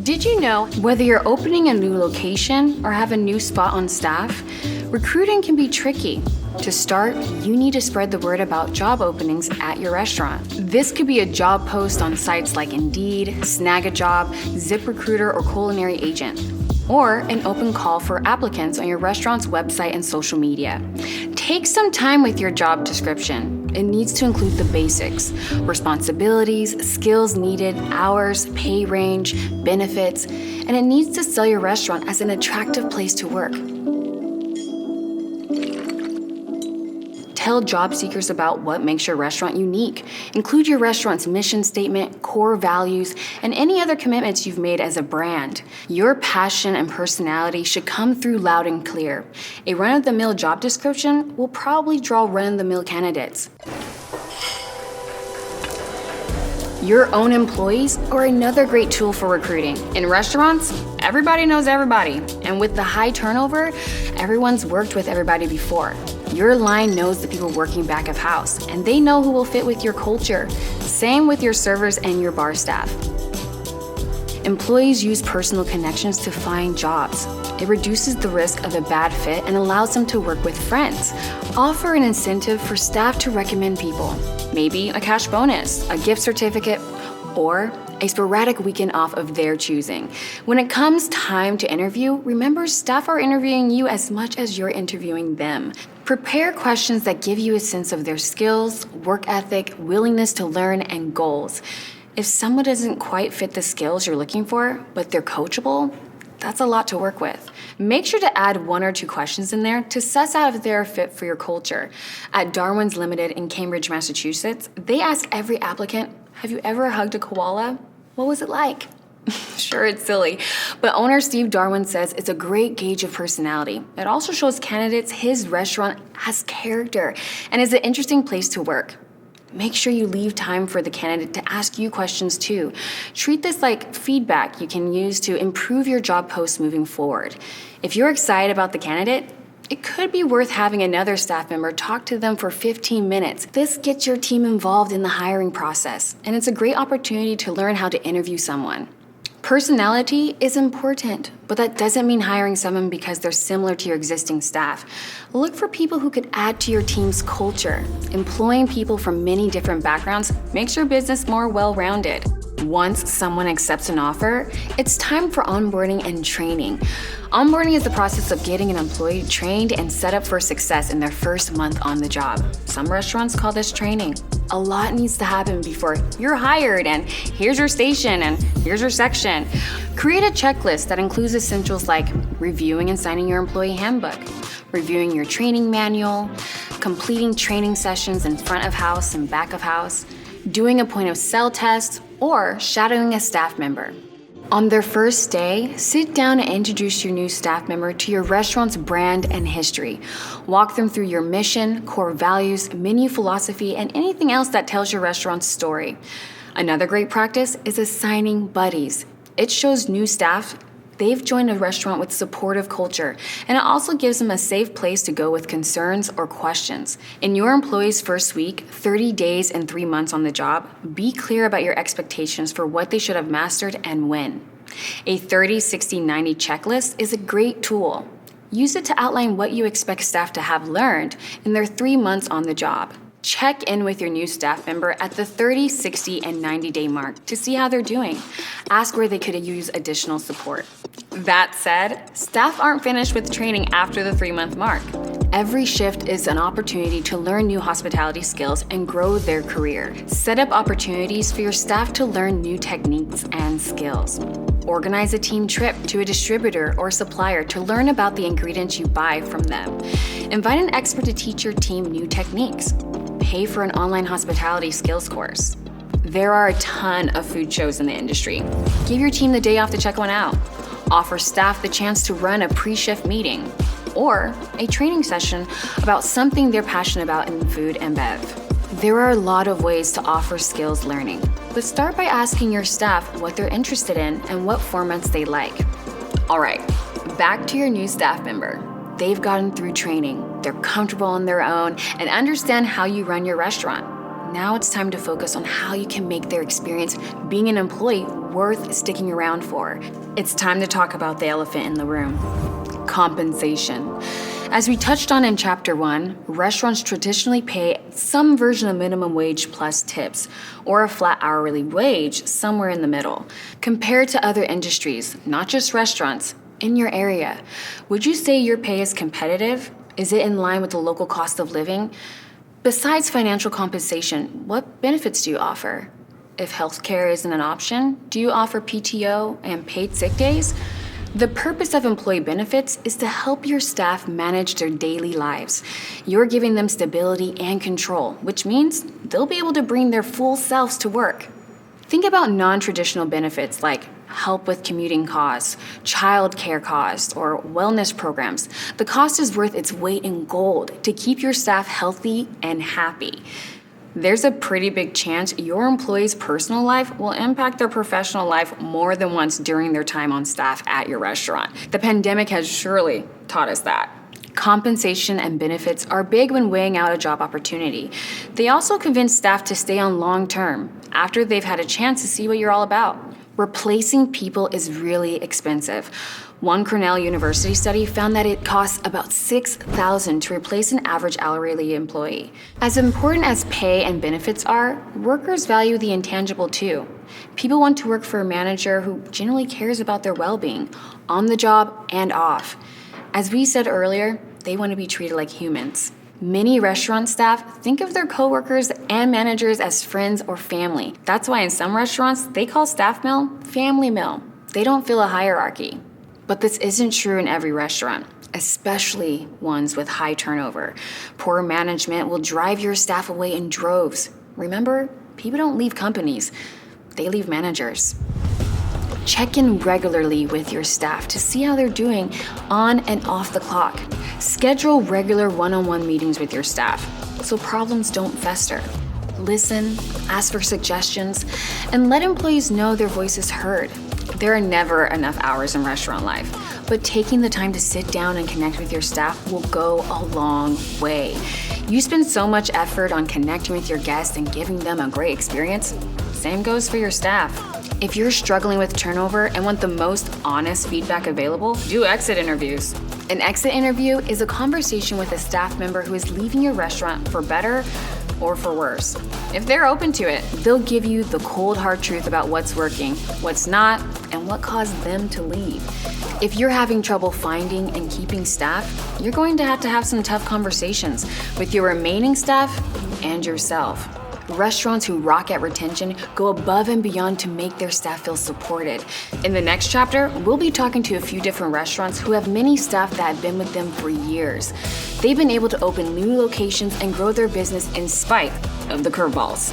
Did you know whether you're opening a new location or have a new spot on staff, recruiting can be tricky? To start, you need to spread the word about job openings at your restaurant. This could be a job post on sites like Indeed, Snag a Job, ZipRecruiter, or Culinary Agent, or an open call for applicants on your restaurant's website and social media. Take some time with your job description. It needs to include the basics: responsibilities, skills needed, hours, pay range, benefits, and it needs to sell your restaurant as an attractive place to work. Tell job seekers about what makes your restaurant unique. Include your restaurant's mission statement, core values, and any other commitments you've made as a brand. Your passion and personality should come through loud and clear. A run-of-the-mill job description will probably draw run-of-the-mill candidates. Your own employees are another great tool for recruiting. In restaurants, everybody knows everybody, and with the high turnover, everyone's worked with everybody before. Your line knows the people working back of house, and they know who will fit with your culture. Same with your servers and your bar staff. Employees use personal connections to find jobs. It reduces the risk of a bad fit and allows them to work with friends. Offer an incentive for staff to recommend people. Maybe a cash bonus, a gift certificate, or a sporadic weekend off of their choosing. When it comes time to interview, remember staff are interviewing you as much as you're interviewing them. Prepare questions that give you a sense of their skills, work ethic, willingness to learn, and goals. If someone doesn't quite fit the skills you're looking for, but they're coachable, that's a lot to work with. Make sure to add 1 or 2 questions in there to suss out if they're a fit for your culture. At Darwin's Limited in Cambridge, Massachusetts, they ask every applicant, "Have you ever hugged a koala? What was it like?" Sure, it's silly, but owner Steve Darwin says it's a great gauge of personality. It also shows candidates his restaurant has character and is an interesting place to work. Make sure you leave time for the candidate to ask you questions too. Treat this like feedback you can use to improve your job post moving forward. If you're excited about the candidate, it could be worth having another staff member talk to them for 15 minutes. This gets your team involved in the hiring process, and it's a great opportunity to learn how to interview someone. Personality is important, but that doesn't mean hiring someone because they're similar to your existing staff. Look for people who could add to your team's culture. Employing people from many different backgrounds makes your business more well-rounded. Once someone accepts an offer, it's time for onboarding and training. Onboarding is the process of getting an employee trained and set up for success in their first month on the job. Some restaurants call this training. A lot needs to happen before you're hired, and here's your station, and here's your section. Create a checklist that includes essentials like reviewing and signing your employee handbook, reviewing your training manual, completing training sessions in front of house and back of house, doing a point of sale test, or shadowing a staff member. On their first day, sit down and introduce your new staff member to your restaurant's brand and history. Walk them through your mission, core values, menu philosophy, and anything else that tells your restaurant's story. Another great practice is assigning buddies. It shows new staff they've joined a restaurant with supportive culture, and it also gives them a safe place to go with concerns or questions. In your employee's first week, 30 days and 3 months on the job, be clear about your expectations for what they should have mastered and when. A 30, 60, 90 checklist is a great tool. Use it to outline what you expect staff to have learned in their 3 months on the job. Check in with your new staff member at the 30, 60, and 90-day mark to see how they're doing. Ask where they could use additional support. That said, staff aren't finished with training after the 3-month mark. Every shift is an opportunity to learn new hospitality skills and grow their career. Set up opportunities for your staff to learn new techniques and skills. Organize a team trip to a distributor or supplier to learn about the ingredients you buy from them. Invite an expert to teach your team new techniques. Pay for an online hospitality skills course. There are a ton of food shows in the industry. Give your team the day off to check one out. Offer staff the chance to run a pre-shift meeting or a training session about something they're passionate about in food and bev. There are a lot of ways to offer skills learning, but start by asking your staff what they're interested in and what formats they like. All right, back to your new staff member. They've gotten through training, they're comfortable on their own, and understand how you run your restaurant. Now it's time to focus on how you can make their experience being an employee worth sticking around for. It's time to talk about the elephant in the room: compensation. As we touched on in Chapter 1, restaurants traditionally pay some version of minimum wage plus tips, or a flat hourly wage somewhere in the middle. Compared to other industries, not just restaurants, in your area, would you say your pay is competitive? Is it in line with the local cost of living? Besides financial compensation, what benefits do you offer? If healthcare isn't an option, do you offer PTO and paid sick days? The purpose of employee benefits is to help your staff manage their daily lives. You're giving them stability and control, which means they'll be able to bring their full selves to work. Think about non-traditional benefits like help with commuting costs, childcare costs, or wellness programs. The cost is worth its weight in gold to keep your staff healthy and happy. There's a pretty big chance your employees' personal life will impact their professional life more than once during their time on staff at your restaurant. The pandemic has surely taught us that. Compensation and benefits are big when weighing out a job opportunity. They also convince staff to stay on long term after they've had a chance to see what you're all about. Replacing people is really expensive. One Cornell University study found that it costs about $6,000 to replace an average hourly employee. As important as pay and benefits are, workers value the intangible too. People want to work for a manager who genuinely cares about their well-being, on the job and off. As we said earlier, they want to be treated like humans. Many restaurant staff think of their coworkers and managers as friends or family. That's why in some restaurants, they call staff meal family meal. They don't feel a hierarchy. But this isn't true in every restaurant, especially ones with high turnover. Poor management will drive your staff away in droves. Remember, people don't leave companies, they leave managers. Check in regularly with your staff to see how they're doing on and off the clock. Schedule regular one-on-one meetings with your staff so problems don't fester. Listen, ask for suggestions, and let employees know their voice is heard. There are never enough hours in restaurant life, but taking the time to sit down and connect with your staff will go a long way. You spend so much effort on connecting with your guests and giving them a great experience. Same goes for your staff. If you're struggling with turnover and want the most honest feedback available, do exit interviews. An exit interview is a conversation with a staff member who is leaving your restaurant for better or for worse. If they're open to it, they'll give you the cold hard truth about what's working, what's not, and what caused them to leave. If you're having trouble finding and keeping staff, you're going to have some tough conversations with your remaining staff and yourself. Restaurants who rock at retention go above and beyond to make their staff feel supported. In the next chapter, we'll be talking to a few different restaurants who have many staff that have been with them for years. They've been able to open new locations and grow their business in spite of the curveballs.